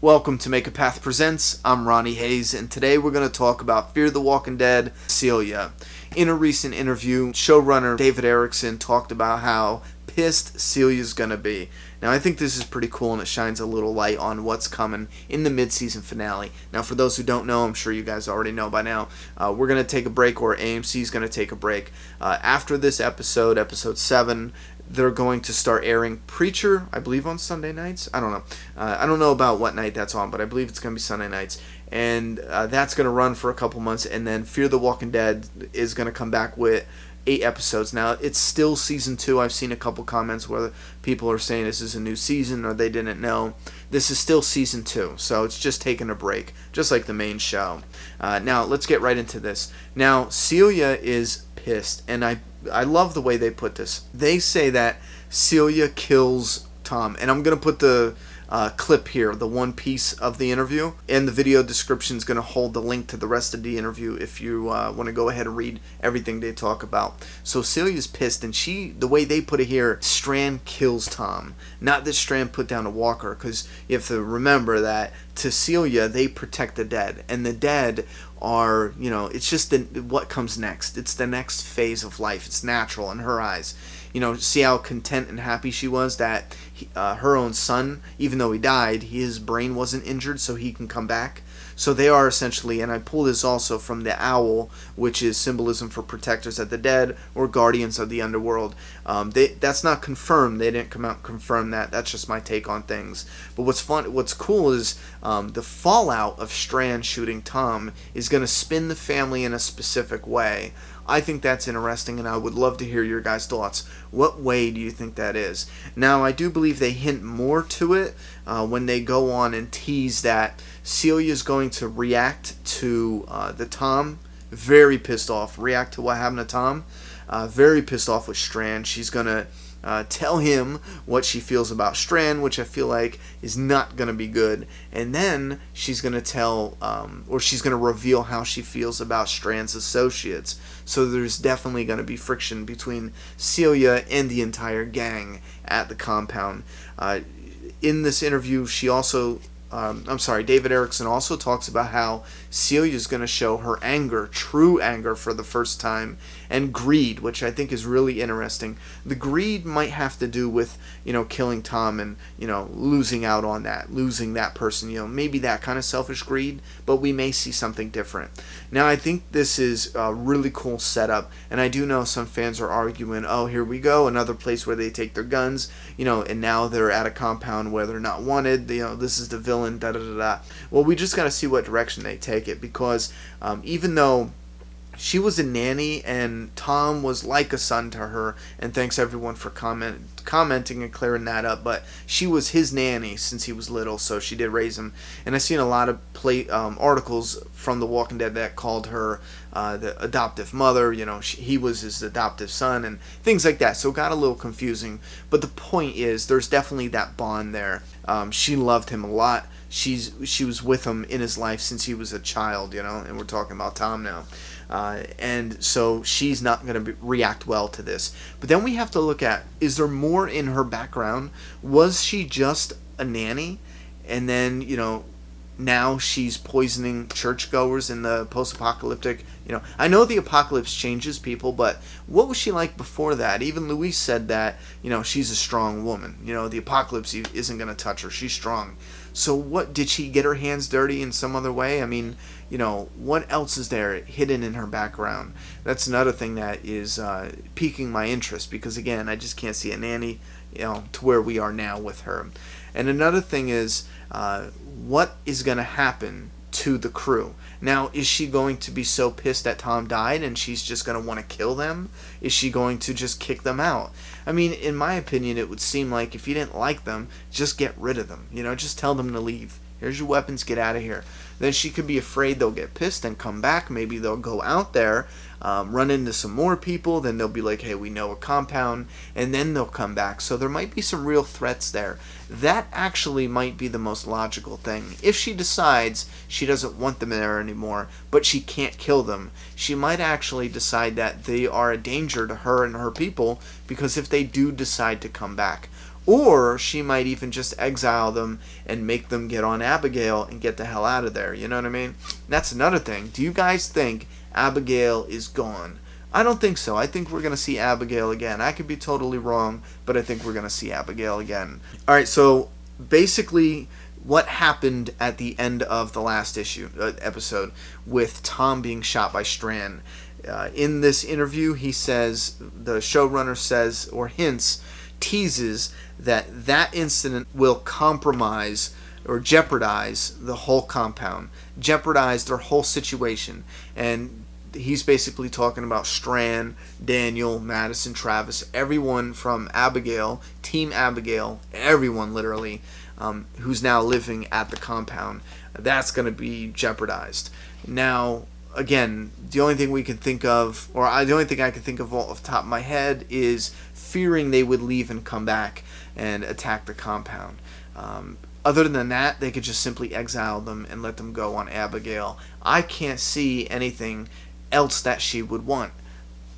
Welcome to Make a Path Presents. I'm Ronnie Hayes, and today we're going to talk about Fear the Walking Dead, Celia. In a recent interview, showrunner David Erickson talked about how pissed Celia's going to be. Now, I think this is pretty cool, and it shines a little light on what's coming in the mid-season finale. Now, for those who don't know, I'm sure you guys already know by now, we're going to take a break, or AMC's going to take a break. After this episode, episode 7, they're going to start airing Preacher, I believe on Sunday nights. I don't know. I don't know about what night that's on, but I believe it's going to be Sunday nights. And that's going to run for a couple months. And then Fear the Walking Dead is going to come back with 8 episodes. Now, it's still season 2. I've seen a couple comments where people are saying this is a new season or they didn't know. This is still season 2, so it's just taking a break, just like the main show. Now, let's get right into this. Now, Celia is pissed, and I love the way they put this. They say that Celia kills Tom, and I'm going to put the clip here, the one piece of the interview, and the video description is going to hold the link to the rest of the interview if you want to go ahead and read everything they talk about. So Celia's pissed, and the way they put it here, Strand kills Tom. Not that Strand put down a walker, because you have to remember that to Celia, they protect the dead, and the dead are, it's just what comes next. It's the next phase of life. It's natural in her eyes. See how content and happy she was that her own son, even though he died, his brain wasn't injured, so he can come back. So they are essentially, and I pull this also from the owl, which is symbolism for protectors of the dead or guardians of the underworld. That's not confirmed. They didn't come out and confirm that. That's just my take on things. But what's cool is the fallout of Strand shooting Tom is going to spin the family in a specific way. I think that's interesting, and I would love to hear your guys' thoughts. What way do you think that is? Now, I do believe they hint more to it when they go on and tease that Celia is going to react to the Tom. Very pissed off. React to what happened to Tom. Very pissed off with Strand. She's going to tell him what she feels about Strand, which I feel like is not going to be good. And then she's going to tell, or she's going to reveal how she feels about Strand's associates. So there's definitely going to be friction between Celia and the entire gang at the compound. In this interview, David Erickson also talks about how Celia's going to show her anger, true anger for the first time, and greed, which I think is really interesting. The greed might have to do with, killing Tom and, losing out on that, losing that person, maybe that kind of selfish greed, but we may see something different. Now, I think this is a really cool setup, and I do know some fans are arguing, oh, here we go, another place where they take their guns, and now they're at a compound where they're not wanted, this is the villain, da-da-da-da. Well, we just got to see what direction they take it, because even though she was a nanny and Tom was like a son to her, and thanks everyone for commenting and clearing that up, but she was his nanny since he was little, so she did raise him. And I've seen a lot of articles from The Walking Dead that called her the adoptive mother, he was his adoptive son and things like that, so it got a little confusing. But the point is, there's definitely that bond there. She loved him a lot. She was with him in his life since he was a child, and we're talking about Tom now. And so she's not going to react well to this. But then we have to look at, is there more in her background? Was she just a nanny? And then, now she's poisoning churchgoers in the post-apocalyptic, I know the apocalypse changes people, but what was she like before that? Even Luis said that, she's a strong woman. The apocalypse isn't going to touch her. She's strong. So what, did she get her hands dirty in some other way? I mean, what else is there hidden in her background? That's another thing that is piquing my interest, because again, I just can't see a nanny, to where we are now with her. And another thing is, what is going to happen to the crew? Now, is she going to be so pissed that Tom died and she's just going to want to kill them? Is she going to just kick them out? I mean, in my opinion, it would seem like if you didn't like them, just get rid of them. Just tell them to leave. Here's your weapons, get out of here. Then she could be afraid they'll get pissed and come back. Maybe they'll go out there, run into some more people. Then they'll be like, hey, we know a compound. And then they'll come back. So there might be some real threats there. That actually might be the most logical thing. If she decides she doesn't want them there anymore, but she can't kill them, she might actually decide that they are a danger to her and her people, because if they do decide to come back. Or she might even just exile them and make them get on Abigail and get the hell out of there. You know what I mean? That's another thing. Do you guys think Abigail is gone? I don't think so. I think we're going to see Abigail again. I could be totally wrong, but I think we're going to see Abigail again. All right, so basically what happened at the end of the last episode with Tom being shot by Strand. In this interview, he says, the showrunner says, or hints, teases that incident will compromise or jeopardize the whole compound, jeopardize their whole situation. And he's basically talking about Strand, Daniel, Madison, Travis, everyone from Abigail, Team Abigail, everyone literally, who's now living at the compound. That's going to be jeopardized. Now, again, the only thing we can think of, or the only thing I can think of off the top of my head, is fearing they would leave and come back and attack the compound. Other than that, they could just simply exile them and let them go on Abigail. I can't see anything else that she would want.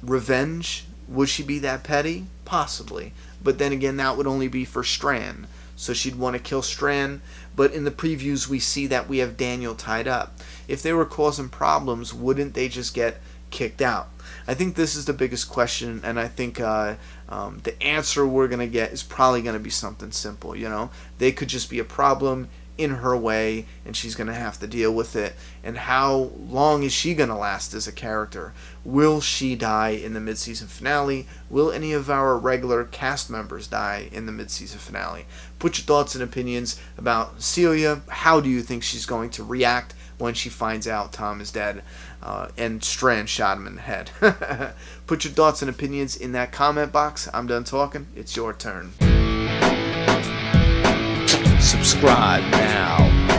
Revenge? Would she be that petty? Possibly. But then again, that would only be for Strand. So she'd want to kill Strand. But in the previews, we see that we have Daniel tied up. If they were causing problems, wouldn't they just get kicked out? I think this is the biggest question, and I think the answer we're going to get is probably going to be something simple. You know, they could just be a problem in her way, and she's going to have to deal with it. And how long is she going to last as a character? Will she die in the mid-season finale? Will any of our regular cast members die in the mid-season finale? Put your thoughts and opinions about Celia. How do you think she's going to react when she finds out Tom is dead and Strand shot him in the head? Put your thoughts and opinions in that comment box. I'm done talking. It's your turn. Subscribe now.